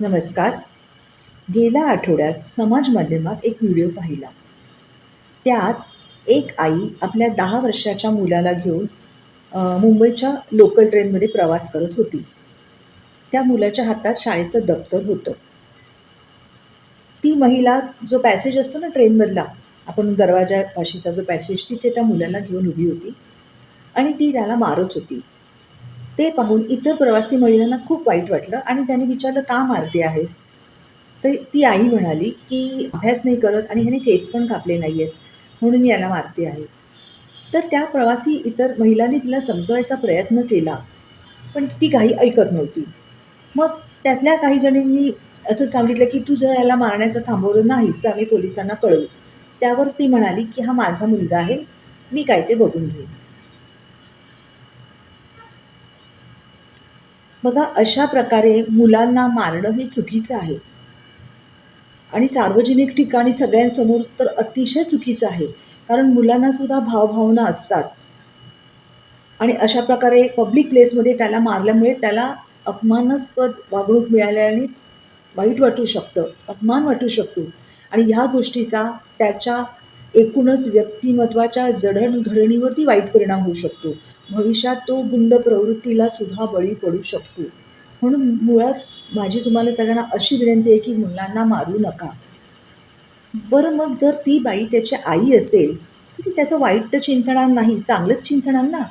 नमस्कार. गेल्या आठवड्यात समाज माध्यमात एक व्हिडिओ पाहिला. त्यात एक आई आपल्या 10 वर्षाच्या मुलाला घेऊन मुंबईच्या लोकल ट्रेनमध्ये प्रवास करत होती. त्या मुलाच्या हातात शाळेचं दप्तर होतं. ती महिला जो पॅसेज असतो ना ट्रेनमधला, आपण दरवाजापाशीचा जो पॅसेज, तिथे त्या मुलाला घेऊन उभी होती आणि ती त्याला मारत होती. ते पाहून इतर प्रवासी महिलांना खूप वाईट वाटलं आणि त्याने विचारलं, "का मारते आहेस?" तर ती आई म्हणाली, की "अभ्यास नाही करत आणि ह्याने केस पण कापले नाही आहेत, म्हणून मी याला मारते आहे." तर त्या प्रवासी इतर महिलांनी तिला समजवायचा प्रयत्न केला, पण ती काही ऐकत नव्हती. मग त्यातल्या काही जणींनी असं सांगितलं, की "तू जर याला मारण्याचं थांबवलं नाहीस, तर आम्ही पोलिसांना कळवू." त्यावर ती म्हणाली, की "हा माझा मुलगा आहे, मी काय ते बघून घेईन." बघा, अशा प्रकारे मुलांना मारणं हे चुकीचं आहे आणि सार्वजनिक ठिकाणी सगळ्यांसमोर तर अतिशय चुकीचं आहे. कारण मुलांना सुद्धा भावभावना असतात आणि अशा प्रकारे पब्लिक प्लेसमध्ये त्याला मारल्यामुळे त्याला अपमानास्पद वागणूक मिळाल्याने वाईट वाटू शकतं, अपमान वाटू शकतो आणि ह्या गोष्टीचा त्याच्या एकूणच व्यक्तिमत्त्वाच्या जडणघडणीवरती वाईट परिणाम होऊ शकतो. भविष्यात तो गुंड प्रवृत्तीला सुद्धा बळी पडू शकतो. म्हणून मुळात माझी तुम्हाला सगळ्यांना अशी विनंती आहे, की मुलांना मारू नका. बरं, मग जर ती बाई त्याची आई असेल, तर ती त्याचं वाईट तर चिंतणार नाही, चांगलंच चिंतणार ना.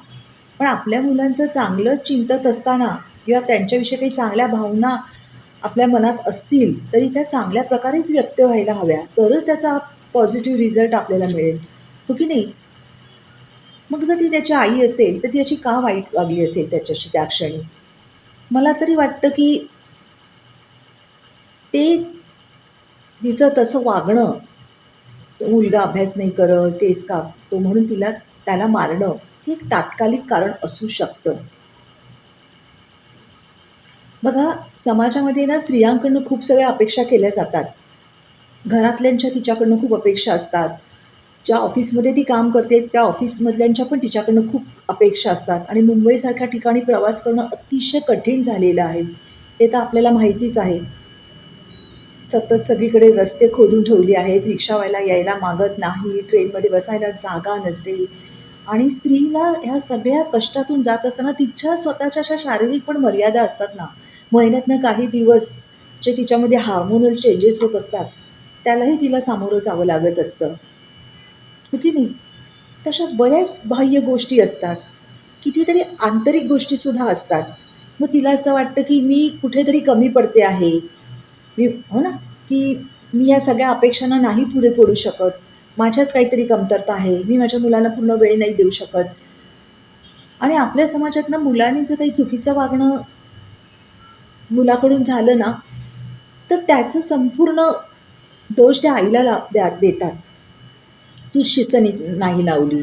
पण आपल्या मुलांचं चांगलं चिंतत असताना किंवा त्यांच्याविषयी काही चांगल्या भावना आपल्या मनात असतील, तरी त्या चांगल्या प्रकारेच व्यक्त व्हायला हव्या. तरच त्याचा पॉझिटिव्ह रिझल्ट आपल्याला मिळेल, हो की नाही? मग जर ती त्याची आई असेल, तर ती अशी का वाईट वागली असेल त्याच्याशी त्या क्षणी? मला तरी वाटतं, की ते तिचं तसं वागणं, तो मुलगा अभ्यास नाही करत, केस कापतो म्हणून त्याला मारणं, हे एक तात्कालिक कारण असू शकतं. बघा, समाजामध्ये ना स्त्रियांकडनं खूप सगळ्या अपेक्षा केल्या जातात. घरातल्यांच्या तिच्याकडनं खूप अपेक्षा असतात. ज्या ऑफिसमध्ये ती काम करते, त्या ऑफिसमधल्यांच्या पण तिच्याकडनं खूप अपेक्षा असतात आणि मुंबईसारख्या ठिकाणी प्रवास करणं अतिशय कठीण झालेलं आहे. हे तर आपल्याला माहितीच आहे. सतत सगळीकडे रस्ते खोदून ठेवले आहेत, रिक्षावाला यायला मागत नाही, ट्रेनमध्ये बसायला जागा नसते आणि स्त्रीला ह्या सगळ्या कष्टातून जात असताना तिच्या स्वतःच्या अशा शारीरिक पण मर्यादा असतात ना. महिन्यातनं काही दिवस जे तिच्यामध्ये हार्मोनल चेंजेस होत असतात, त्यालाही तिला सामोरं जावं लागत असतं, हो की नाही? तशा बऱ्याच बाह्य गोष्टी असतात. कितीतरी आंतरिक गोष्टीसुद्धा असतात. मग तिला असं वाटतं, की मी कुठेतरी कमी पडते आहे. मी हो ना, की मी या सगळ्या अपेक्षांना नाही पुरे पडू शकत. माझ्याच काहीतरी कमतरता आहे. मी माझ्या मुलांना पूर्ण वेळ नाही देऊ शकत आणि आपल्या समाजात ना मुलांनी जर काही चुकीचं वागणं मुलाकडून झालं ना, तर त्याचं संपूर्ण दोष त्या आईला देतात. तूच शिस्त नाही लावली.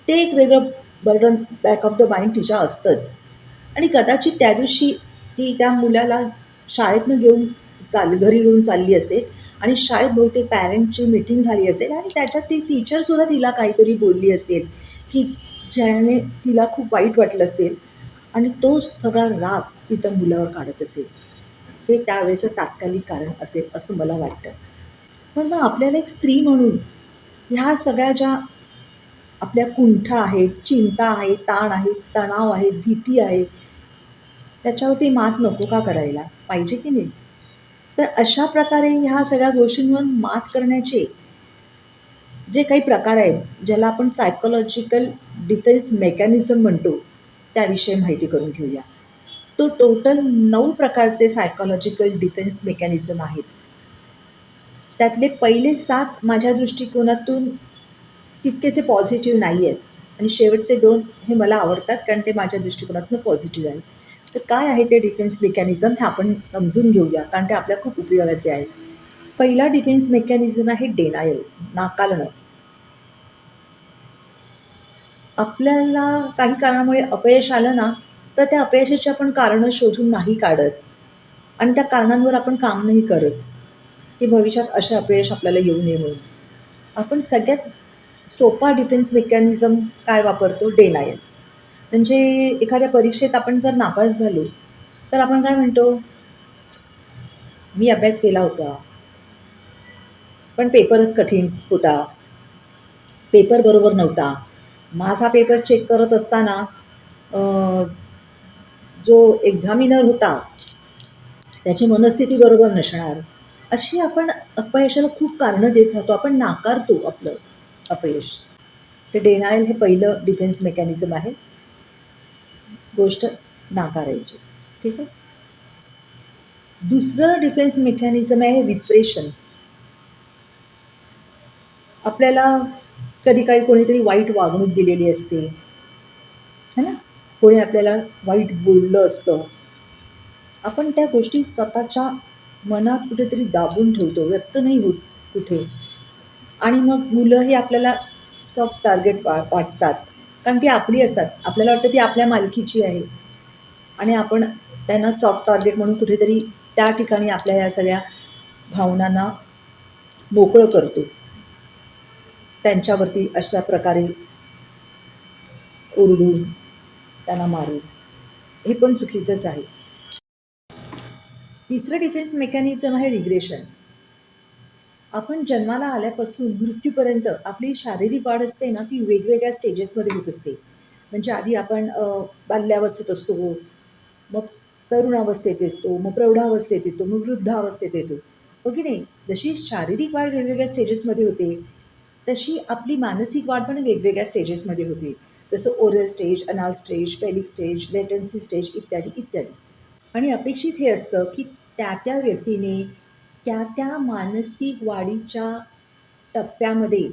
ते एक वेगळं burden back of the mind तिच्या असतंच आणि कदाचित त्या दिवशी ती त्या मुलाला शाळेतनं घरी घेऊन चालली असेल आणि शाळेत बहुतेक पॅरेंटची मीटिंग झाली असेल आणि त्याच्यात ती टीचरसुद्धा तिला काहीतरी बोलली असेल, की ज्याने तिला खूप वाईट वाटलं असेल आणि तो सगळा राग ती त्या मुलावर काढत असेल. हे त्यावेळेचं तात्कालिक कारण असेल असं मला वाटतं. पण मग आपल्याला एक स्त्री म्हणून ह्या सगळ्या ज्या आपल्या कुंठा आहेत, चिंता आहे, ताण आहे, तणाव आहे, भीती आहे, त्याच्यावरती मात नको का करायला? पाहिजे की नाही? तर अशा प्रकारे ह्या सगळ्या गोष्टींवर मात करण्याचे जे काही प्रकार आहेत, ज्याला आपण सायकॉलॉजिकल डिफेन्स मेकॅनिझम म्हणतो, त्याविषयी माहिती करून घेऊया. तो टोटल 9 प्रकारचे सायकॉलॉजिकल डिफेन्स मेकॅनिझम आहेत. त्यातले पहिले 7 माझ्या दृष्टिकोनातून तितकेसे पॉझिटिव्ह नाही आहेत आणि शेवटचे 2 हे मला आवडतात कारण ते माझ्या दृष्टिकोनातून पॉझिटिव्ह आहेत. तर काय आहे ते डिफेन्स मेकॅनिझम हे आपण समजून घेऊया कारण ते आपल्या खूप उपयोगाचे आहे. पहिला डिफेन्स मेकॅनिझम आहे डेनायल, नाकारणं. आपल्याला काही कारणामुळे अपयश आलं ना, तर त्या अपयशाची आपण कारणं शोधून नाही काढत आणि त्या कारणांवर आपण काम नाही करत, की भविष्यात असं अपयश आपल्याला येऊ नये म्हणून. आपण सगळ्यात सोपा डिफेन्स मेकॅनिझम काय वापरतो? डेनायल. म्हणजे एखाद्या परीक्षेत आपण जर नापास झालो, तर आपण काय म्हणतो? मी अभ्यास केला होता, पण पेपरच कठीण होता. पेपर बरोबर नव्हता. माझा पेपर चेक करत असताना अ, जो एक्झामिनर होता त्याची मनस्थिती बरोबर नसणार. अशी आपण अपयशाला खूप कारणं देत राहतो. आपण नाकारतो आपलं अपयश. ते डेनायल हे पहिलं डिफेन्स मेकॅनिझम आहे. गोष्ट नाकारायची. ठीक आहे. दुसरं डिफेन्स मेकॅनिझम आहे रिप्रेशन. आपल्याला कधी काही कोणीतरी वाईट वागणूक दिलेली असते, है ना? कोणी आपल्याला वाईट बोललं असतं. आपण त्या गोष्टी स्वतःच्या मनात कुठेतरी दाबून ठेवतो, व्यक्त नाही होत कुठे. आणि मग मुलंही आपल्याला सॉफ्ट टार्गेट वाटतात, कारण ती आपली असतात. आपल्याला वाटतं ती आपल्या मालकीची आहे आणि आपण त्यांना सॉफ्ट टार्गेट म्हणून कुठेतरी त्या ठिकाणी आपल्या या सगळ्या भावनांना मोकळं करतो. त्यांच्यावरती अशा प्रकारे ओरडून, त्यांना मारून. हे पण चुकीचंच आहे. तिसरं डिफेन्स मेकॅनिझम आहे रिग्रेशन. आपण जन्माला आल्यापासून मृत्यूपर्यंत आपली शारीरिक वाढ असते ना, ती वेगवेगळ्या स्टेजेसमध्ये होत असते. म्हणजे आधी आपण बाल्यावस्थेत असतो, मग तरुणावस्थेत येतो, मग प्रौढावस्थेत येतो, मग वृद्धावस्थेत येतो. हो की नाही? जशी शारीरिक वाढ वेगवेगळ्या स्टेजेसमध्ये होते, तशी आपली मानसिक वाढ पण वेगवेगळ्या स्टेजेसमध्ये होते. जसं ओरल स्टेज, अनाल स्टेज, फेलिक स्टेज, लेटन्सी स्टेज इत्यादी इत्यादी. आणि अपेक्षित हे असतं की त्या त्या व्यक्तीने त्या त्या मानसिक वाढीच्या टप्प्यामध्ये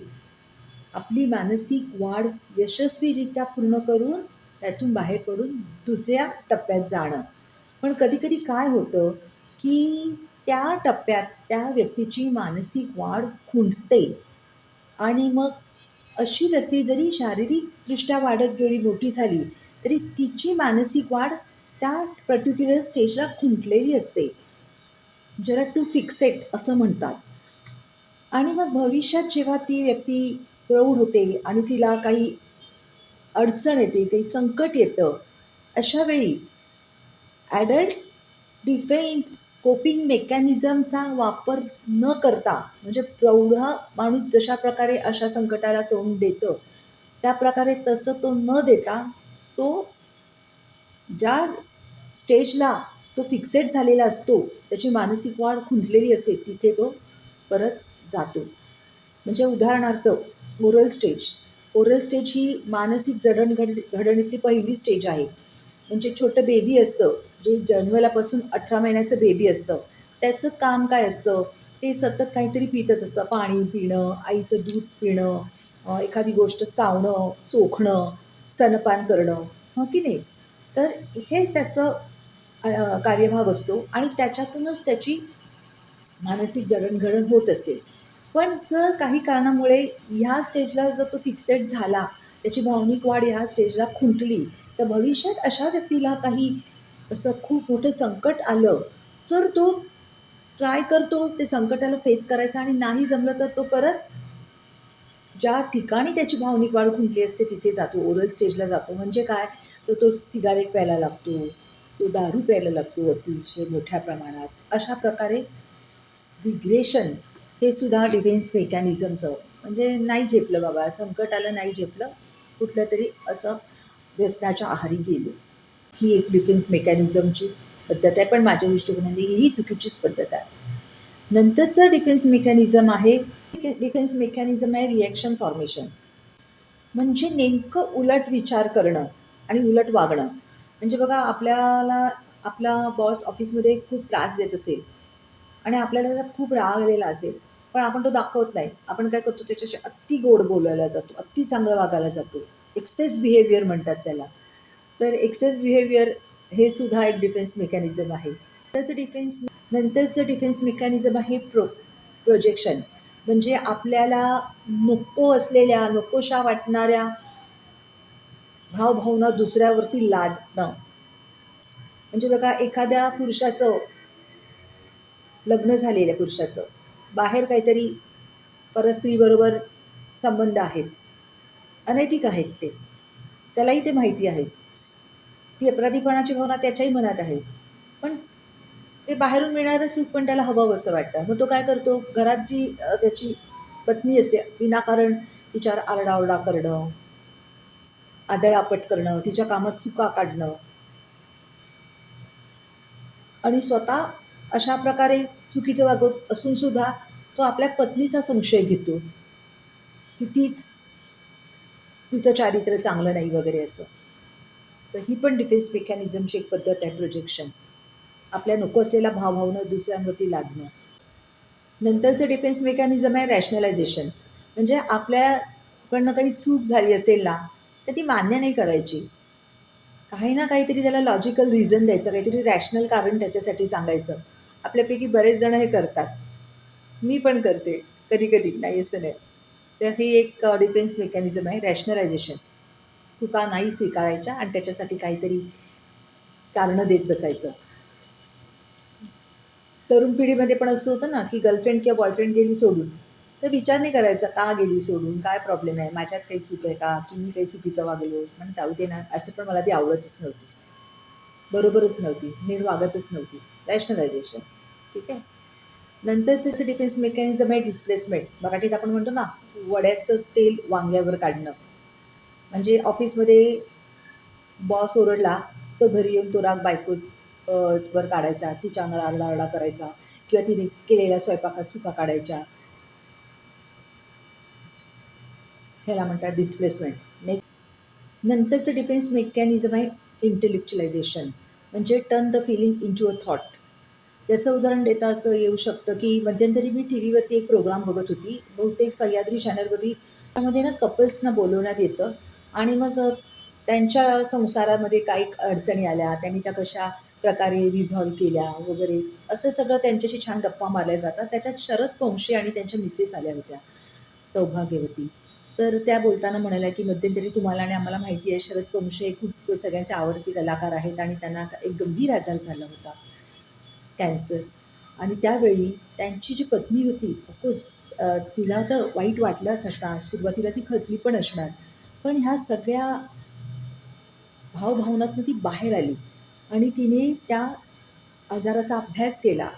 आपली मानसिक वाढ यशस्वीरित्या पूर्ण करून त्यातून बाहेर पडून दुसऱ्या टप्प्यात जाणं. पण कधी-कधी काय होतं, की त्या टप्प्यात त्या व्यक्तीची मानसिक वाढ खुंटते आणि मग अशी व्यक्ती जरी शारीरिकदृष्ट्या वाढत गेली, मोठी झाली, तरी तिची मानसिक वाढ त्या पर्टिक्युलर स्टेजला खुंटलेली असते. ज्याला टू फिक्सेट असं म्हणतात. आणि मग भविष्यात जेव्हा ती व्यक्ती प्रौढ होते आणि तिला काही अडचण येते, काही संकट येतं, अशा वेळी ॲडल्ट डिफेन्स कोपिंग मेकॅनिझमचा वापर न करता, म्हणजे प्रौढ माणूस जशा प्रकारे अशा संकटाला तोंड देतं, त्या प्रकारे तसं तो न देता, तो ज्या स्टेजला तो फिक्सेट झालेला असतो, त्याची मानसिक वाढ खुंटलेली असते, तिथे तो परत जातो. म्हणजे उदाहरणार्थ ओरल स्टेज. ओरल स्टेज ही मानसिक घडणीतली पहिली स्टेज आहे. म्हणजे छोटं बेबी असतं, जे जन्मल्यापासून 18 महिन्याचं बेबी असतं. त्याचं काम काय असतं? ते सतत काहीतरी पितच असतं. पाणी पिणं, आईचं दूध पिणं, एखादी गोष्ट चावणं, चोखणं, स्तनपान करणं, हो की नाही? तर हेच त्याचं कार्यभाग असतो आणि त्याच्यातूनच त्याची मानसिक जडणघडण होत असते. पण जर काही कारणामुळे ह्या स्टेजला जर तो फिक्सेट झाला, त्याची भावनिक वाढ ह्या स्टेजला खुंटली, तर भविष्यात अशा व्यक्तीला काही असं खूप मोठं संकट आलं, तर तो ट्राय करतो ते संकटाला फेस करायचं आणि नाही जमलं तर तो परत ज्या ठिकाणी त्याची भावनिक वाढ खुंटली असते तिथे जातो, ओरल स्टेजला जातो. म्हणजे काय? तर तो सिगारेट प्यायला लागतो, तो दारू प्यायला लागतो अतिशय मोठ्या प्रमाणात. अशा प्रकारे रिग्रेशन हे सुद्धा डिफेन्स मेकॅनिझमचं, म्हणजे नाही झेपलं बाबा, संकट आलं, नाही झेपलं, कुठलं तरी असं व्यसनाच्या आहारी गेलो. ही एक डिफेन्स मेकॅनिझमची पद्धत आहे, पण माझ्या दृष्टिकोनाने ही चुकीचीच पद्धत आहे. नंतरचं डिफेन्स मेकॅनिझम आहे, डिफेन्स मेकॅनिझम आहे रिॲक्शन फॉर्मेशन. म्हणजे नेमकं उलट विचार करणं आणि उलट वागणं. म्हणजे बघा, आपल्याला आपला बॉस ऑफिसमध्ये खूप त्रास देत असेल आणि आपल्याला त्याचा खूप राग आलेला असेल, पण आपण तो दाखवत नाही. आपण काय करतो, त्याच्याशी अति गोड बोलायला जातो, अति चांगलं वागायला जातो. एक्सेस बिहेवियर म्हणतात त्याला. तर एक्सेस बिहेवियर हे सुद्धा एक डिफेन्स मेकॅनिझम आहे. नंतरचं डिफेन्स मेकॅनिझम आहे प्रोजेक्शन. म्हणजे आपल्याला नको असलेल्या, नकोशा वाटणाऱ्या भावभावना दुसऱ्यावरती लादणं. म्हणजे बघा, एखाद्या पुरुषाचं, लग्न झालेल्या पुरुषाचं बाहेर काहीतरी परस्त्रीबरोबर संबंध आहेत, अनैतिक आहेत ते, त्यालाही ते माहिती आहे. ती अपराधीपणाची भावना त्याच्याही मनात आहे. पण ते बाहेरून मिळणारं सुख पण त्याला हवं असं वाटतं. मग तो काय करतो, घरात जी त्याची पत्नी असते विनाकारण तिच्यावर आरडाओरडा करणं, आदळआपट करणं, तिच्या कामात चुका काढणं आणि स्वतः अशा प्रकारे चुकीचं वागत असून सुद्धा तो आपल्या पत्नीचा संशय घेतो की तिचं चारित्र्य चांगलं नाही वगैरे असं. तर ही पण डिफेन्स मेकॅनिझमची एक पद्धत आहे, प्रोजेक्शन. आपल्या नको असलेला भावभावना दुसऱ्यांवरती लादणं. नंतरचं डिफेन्स मेकॅनिझम आहे रॅशनलायझेशन. म्हणजे आपल्याकडनं काही चूक झाली असेल ना, तर ती मान्य नाही करायची. काही ना काहीतरी त्याला लॉजिकल रिझन द्यायचं, काहीतरी रॅशनल कारण त्याच्यासाठी सांगायचं. आपल्यापैकी बरेच जण हे करतात. मी पण करते कधी-कधी, नाही असं नाही. तर ही एक डिफेन्स मेकॅनिझम आहे रॅशनलायझेशन. चुका नाही स्वीकारायच्या आणि त्याच्यासाठी काहीतरी कारणं देत बसायचं. तरुण पिढीमध्ये पण असं होतं ना, की गर्लफ्रेंड किंवा बॉयफ्रेंड गेली सोडून, तर विचार नाही करायचा का गेली सोडून, काय प्रॉब्लेम आहे, माझ्यात काही चूक आहे का, की मी काही चुकीचं वागलो, पण जाऊ दे ना, असं पण मला ती आवडतच नव्हती, बरोबरच नव्हती, नीट वागतच नव्हती. रॅशनलायझेशन. ठीक आहे. नंतरचं डिफेन्स मेकॅनिझम आहे डिस्प्लेसमेंट. मराठीत आपण म्हणतो ना, वड्याचं तेल वांग्यावर काढणं. म्हणजे ऑफिसमध्ये बॉस ओरडला तर घरी येऊन तो राग बायको वर काढायचा, तिच्या अंगाला आरडाओरडा करायचा किंवा तिने केलेल्या स्वयंपाकात चुका काढायच्या. ह्याला म्हणतात डिस्प्लेसमेंट. नंतरचं डिफेन्स मेकॅनिझम आहे इंटेलेक्च्युअलायझेशन. म्हणजे turn the feeling into a thought. याचं उदाहरण देता असं येऊ शकतं की मध्यंतरी मी टी व्हीवरती एक प्रोग्राम बघत होती, बहुतेक सह्याद्री चॅनलवरती. त्यामध्ये ना कपल्सना बोलवण्यात येतं आणि मग त्यांच्या संसारामध्ये काही अडचणी आल्या, त्यांनी त्या कशा प्रकारे रिझॉल्व्ह केल्या वगैरे, असं सगळं त्यांच्याशी छान गप्पा मारल्या जातात. त्याच्यात शरद वंशी आणि त्यांच्या मिसेस आल्या होत्या, सौभाग्यवती. तर त्या बोलताना म्हणाल्या की मध्यंतरी तुम्हाला आणि आम्हाला माहिती आहे शरद वंशी हे खूप सगळ्यांचे आवडते कलाकार आहेत आणि त्यांना एक गंभीर आजार झाला होता, कॅन्सर. आणि त्यावेळी त्यांची जी पत्नी होती, ऑफकोर्स तिला तर वाईट वाटलंच असणार, सुरुवातीला ती खचली पण असणार. पण ह्या सगळ्या भावभावनातनं ती बाहेर आली आणि तिने त्या आजाराचा अभ्यास केला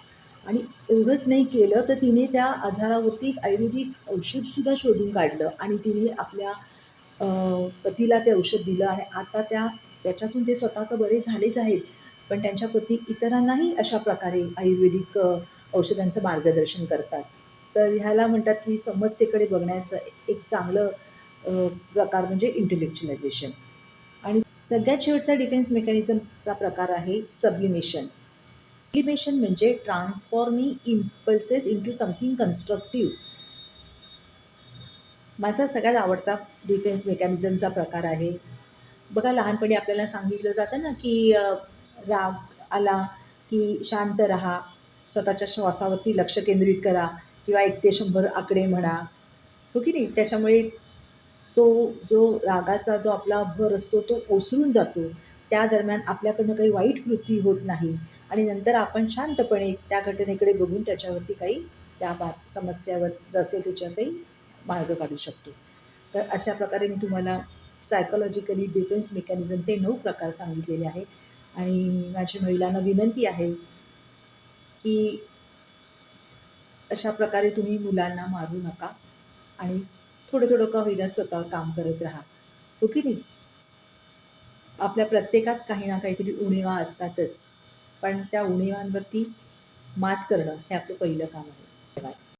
आणि एवढंच नाही केलं तर तिने त्या आजारावरती एक आयुर्वेदिक औषधसुद्धा शोधून काढलं आणि तिने आपल्या पतीला ते औषध दिलं आणि आता त्याच्यातून ते स्वतः तर बरे झालेच आहेत, पण त्यांच्या पत्नी इतरांनाही अशा प्रकारे आयुर्वेदिक औषधांचं मार्गदर्शन करतात. तर ह्याला म्हणतात की समस्येकडे बघण्याचं एक चांगलं प्रकार म्हणजे इंटेलेक्च्युअलायझेशन. आणि सगळ्यात शेवटचा डिफेन्स मेकॅनिझमचा प्रकार आहे सब्लिमेशन. सब्लिमेशन म्हणजे transforming impulses into something constructive. माझा सगळ्यात आवडता डिफेन्स मेकॅनिझमचा प्रकार आहे. बघा, लहानपणी आपल्याला सांगितलं जातं ना, की राग आला की शांत राहा, स्वतःच्या श्वासावरती लक्ष केंद्रित करा किंवा 1 ते 100 आकडे म्हणा, हो की नाही? त्याच्यामुळे तो जो रागाचा जो आपला भर असतो तो ओसरून जातो. त्या दरम्यान आपल्याकडनं काही वाईट कृती होत नाही आणि नंतर आपण शांतपणे त्या घटनेकडे बघून त्याच्यावरती काही समस्यावर जे असेल त्याच्यावर काही मार्ग काढू शकतो. तर अशा प्रकारे मी तुम्हाला सायकॉलॉजिकली डिफेन्स मेकॅनिझमचे 9 प्रकार सांगितलेले आहे आणि माझी महिलांना विनंती आहे की अशा प्रकारे तुम्ही मुलांना मारू नका आणि थोडं थोडं का होईना स्वतःवर काम करत राहा, हो की नाही? आपल्या प्रत्येकात काही ना काहीतरी उणिवा असतातच, पण त्या उणिवांवरती मात करणं हे आपलं पहिलं काम आहे. धन्यवाद.